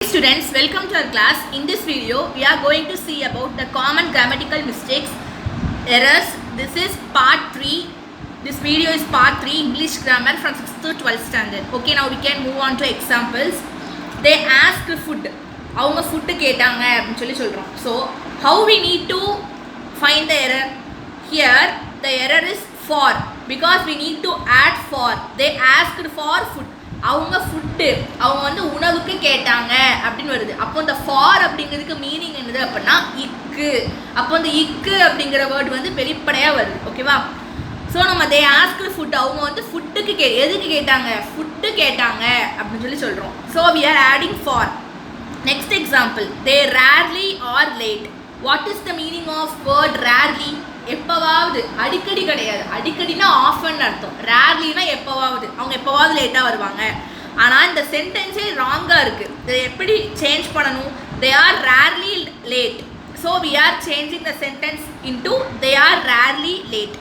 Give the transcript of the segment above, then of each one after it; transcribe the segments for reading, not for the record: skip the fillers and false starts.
students, welcome to our class. In this video, we are going to see about the common grammatical mistakes, errors. This is part 3. This video is part 3 English grammar from 6th to 12th standard. Okay, now we can move on to examples. They asked food. அவங்க food கேட்டாங்க அப்படின்னு சொல்லி சொல்கிறோம். So how we need to find the error here the error is for because we need to add for. They asked for food. அவங்க food அவங்க வந்து உணவுக்கு கேட்டாங்க அப்படின்னு வருது. அப்போ இந்த ஃபார் அப்படிங்கிறதுக்கு மீனிங் என்னது அப்படின்னா இக்கு. அப்போ இந்த இக்கு அப்படிங்கிற வேர்டு வந்து வெளிப்படையாக வருது. ஓகேவா? ஸோ நம்ம தே ஆஸ்க்டு ஃபுட் அவங்க வந்து ஃபுட்டுக்கு எதுக்கு கேட்டாங்க, ஃபுட்டு கேட்டாங்க அப்படின்னு சொல்லி சொல்கிறோம். So we are adding for. Next example, they rarely are late. What is the meaning of word rarely? எப்பவாவது, அடிக்கடி கிடையாது. அடிக்கடினா ஆஃபன் அர்த்தம். ரேர்லினா எப்பவாவது, அவங்க எப்பவாவது லேட்டாக வருவாங்க. ஆனால் இந்த சென்டென்ஸே ராங்காக இருக்குது. இதை எப்படி சேஞ்ச் பண்ணணும்? they are rarely late. So we are changing the sentence into they are rarely late.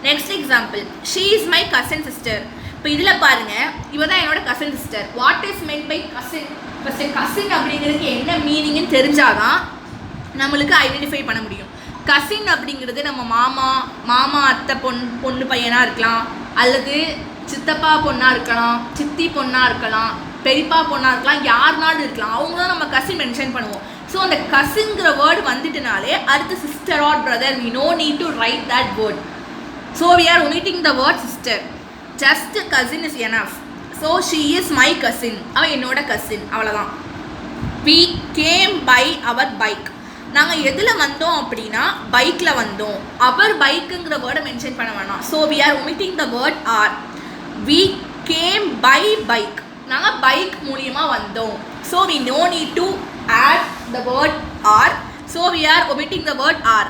Next example, she is my cousin sister. இப்போ இதில் பாருங்கள், இவ தான் என்னோட cousin sister. What is meant by cousin? First cousin அப்படிங்கிறதுக்கு என்ன மீனிங்னு தெரிஞ்சாதான் நம்மளுக்கு ஐடென்டிஃபை பண்ண முடியும். கசின் அப்படிங்கிறது நம்ம மாமா அத்தை பொண்ணு பையனாக இருக்கலாம், அல்லது சித்தப்பா பொண்ணாக இருக்கலாம், சித்தி பொண்ணாக இருக்கலாம், பெரியப்பா பொண்ணாக இருக்கலாம், யாருனாலும் இருக்கலாம். அவங்க தான் நம்ம கசின் மென்ஷன் பண்ணுவோம். ஸோ அந்த கசின்கிற வேர்டு வந்துட்டுனாலே அடுத்து sister or brother, we no need to write that word. So we are omitting the word sister. Just cousin is enough. So she is my cousin. அவள் என்னோட கசின், அவ்வளோதான். we came by our bike. நாங்கள் எதில் வந்தோம் அப்படின்னா பைக்கில் வந்தோம். அவர் பைக்குங்கிற வேர்டை மென்ஷன் பண்ண வேணாம். So we are omitting the word are. we came by bike. நாங்கள் பைக் மூலியமாக வந்தோம். So we no need to add the word are. So we are omitting the word are.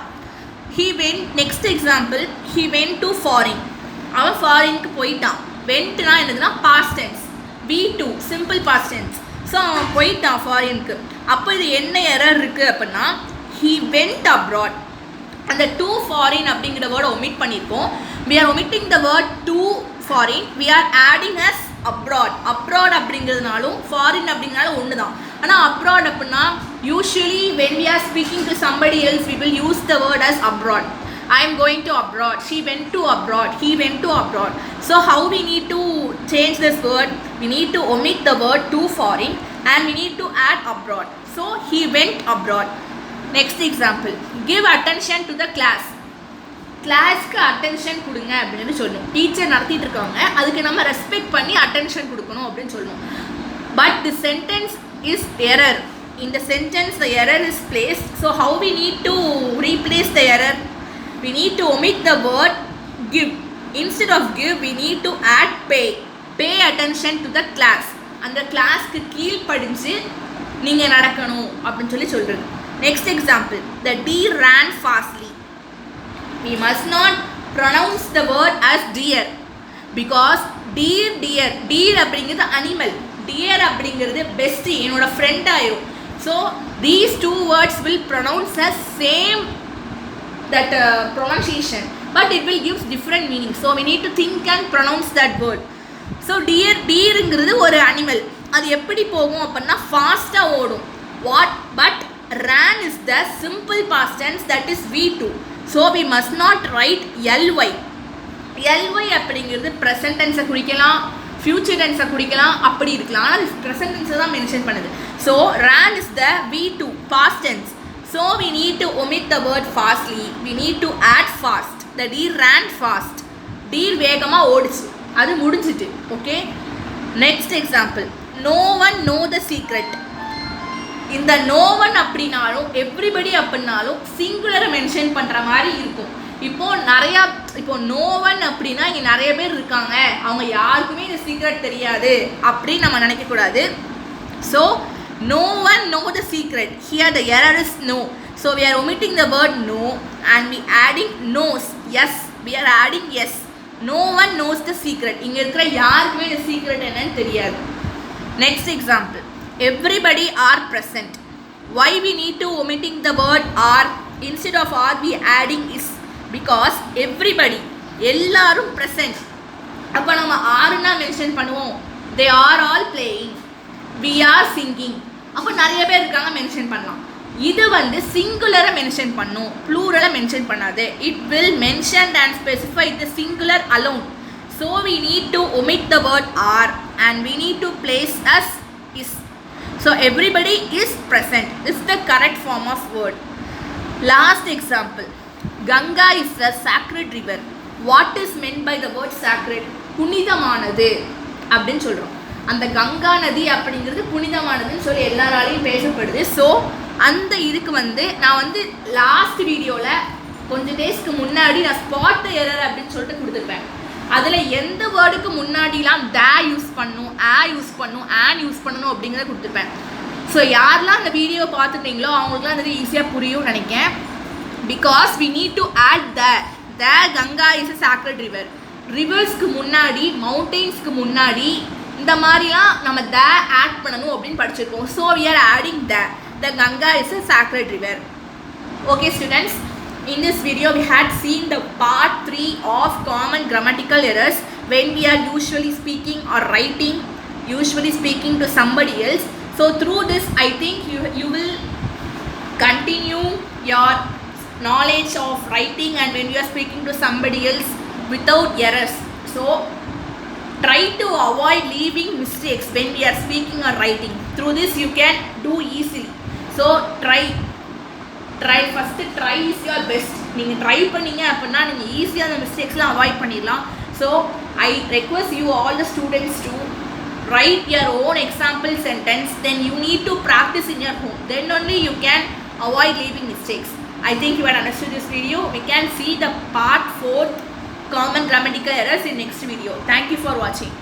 he went. Next example, he went to foreign. அவன் ஃபாரினுக்கு போயிட்டான். வென்ட்னா என்னதுன்னா past tense. V2 simple past tense. So அவன் போயிட்டான் ஃபாரினுக்கு. அப்போ இது என்ன error இருக்குது அப்படின்னா he went abroad. அந்த to foreign அப்படிங்கிற வேர்டை ஒமிட் பண்ணியிருக்கோம். we are omitting the word to foreign. we are adding as abroad. abroad அப்படிங்கிறதுனாலும் foreign அப்படிங்கிறனாலும் ஒன்று தான். ஆனால் abroad அப்படின்னா usually when we are speaking to somebody else we will use the word as abroad. I am going to abroad. She went to abroad. He went to abroad. So how we need to change this word? We need to omit the word to foreign and we need to add abroad. So he went abroad. Next example, give attention to the class. கிளாஸ்க்கு attention கொடுங்க அப்படின்னு சொல்லணும். Teacher நடத்திட்டு இருக்காங்க, அதுக்கு நம்ம respect பண்ணி attention கொடுக்கணும் அப்படின்னு சொல்லணும். But the sentence is error. In the sentence the error is placed. So how we need to replace the error? We need to omit the word give. Instead of give we need to add pay. Pay attention to the class. அந்த கிளாஸ்க்கு கீழ் படிஞ்சு நீங்கள் நடக்கணும் அப்படின்னு சொல்லி சொல்கிறது. Next example, the deer ran fastly. We must not pronounce the word as deer because deer அப்படிங்கிறது அனிமல், deer அப்படிங்கிறது பெஸ்டி, என்னோட ஃப்ரெண்ட் ஆயிரும். So these two words will pronounce as same that pronunciation, but it will give different meaning. So we need to think and pronounce that word. So deerங்கிறது ஒரு animal. அது எப்படி போகும் அப்படின்னா ஃபாஸ்ட்டாக ஓடும். but ran is the simple past tense, that is V2. So we must not write ly. ly அப்படிங்கிறது present டென்ஸை குறிக்கலாம், future டென்ஸை குறிக்கலாம், அப்படி இருக்கலாம். ஆனால் ப்ரெசன்ட் டென்ஸை தான் மென்ஷன் பண்ணுது. So ran is the V2 past tense. So we need to omit the word fastly. We need to add fast. The deer ran fast. deer வேகமாக ஓடிச்சு, அது முடிஞ்சிட்டு. Okay. Next example, no one know the secret. இந்த no one அப்படின்னாலும் everybody அப்படின்னாலும் சிங்குலரை mention பண்ணுற மாதிரி இருக்கும். இப்போ no one அப்படின்னா இங்கே நிறைய பேர் இருக்காங்க, அவங்க யாருக்குமே இந்த சீக்ரெட் தெரியாது அப்படின்னு நம்ம நினைக்கக்கூடாது. So no one know the secret. Here the error is no. So we are omitting the word no and we adding knows. Yes, we are adding yes. No one knows the secret. இங்கே இருக்கிற யாருக்குமே இந்த secret என்னன்னு தெரியாது. Next example, everybody are present. Why we need to omitting the word are? Instead of are we adding is because everybody எல்லாரும் present. அப்போ நம்ம ஆறுனா மென்ஷன் பண்ணுவோம். They are all playing. We are singing. அப்போ நிறைய பேர் இருக்காங்க, மென்ஷன் பண்ணலாம். இது வந்து சிங்குலரை மென்ஷன் பண்ணும், ப்ளூரலை மென்ஷன் பண்ணாது. It will mention and specify the singular alone. So we need to omit the word or and we need to place as is. So everybody is present is the correct form of word. Last example, Ganga is a sacred river. What is meant by the word sacred? புனிதமானது அப்படின்னு சொல்கிறோம். அந்த கங்கா நதி அப்படிங்கிறது புனிதமானதுன்னு சொல்லி எல்லாராலையும் பேசப்படுது. So அந்த இதுக்கு வந்து நான் வந்து லாஸ்ட் வீடியோவில் கொஞ்சம் டேஸ்க்கு முன்னாடி நான் ஸ்பாட் எரர் அப்படின்னு சொல்லிட்டு கொடுத்துருப்பேன். அதில் எந்த வேர்டுக்கு முன்னாடிலாம் த யூஸ் பண்ணணும், யூஸ் பண்ணணும், ஆன் யூஸ் பண்ணணும் அப்படிங்கிறத கொடுத்துருப்பேன். ஸோ யாரெல்லாம் அந்த வீடியோ பார்த்துட்டீங்களோ அவங்களுக்குலாம் அது ஈஸியாக புரியும் நினைக்கிறேன். Because we need to add the Ganga is a sacred river. ரிவர்ஸ்க்கு முன்னாடி, மவுண்டெயின்ஸ்க்கு முன்னாடி இந்த மாதிரிலாம் நம்ம த ஆட் பண்ணணும் அப்படின்னு படிச்சிருக்கோம். So we are adding the Ganga is a sacred river. Okay students, in this video we had seen the part 3 of common grammatical errors when we are usually speaking or writing, usually speaking to somebody else. So through this I think you will continue your knowledge of writing and when you are speaking to somebody else without errors. So try to avoid leaving mistakes when we are speaking or writing. Through this you can do easily. So try first try is your best. நீங்கள் try பண்ணீங்க அப்படின்னா நீங்கள் ஈஸியாக அந்த மிஸ்டேக்ஸ்லாம் avoid பண்ணிடலாம். So I request you all the students to write your own example sentence, then you need to practice in your home, then only you can avoid leaving mistakes. I think you had understood this video. We can see the part 4 common grammatical errors in next video. Thank you for watching.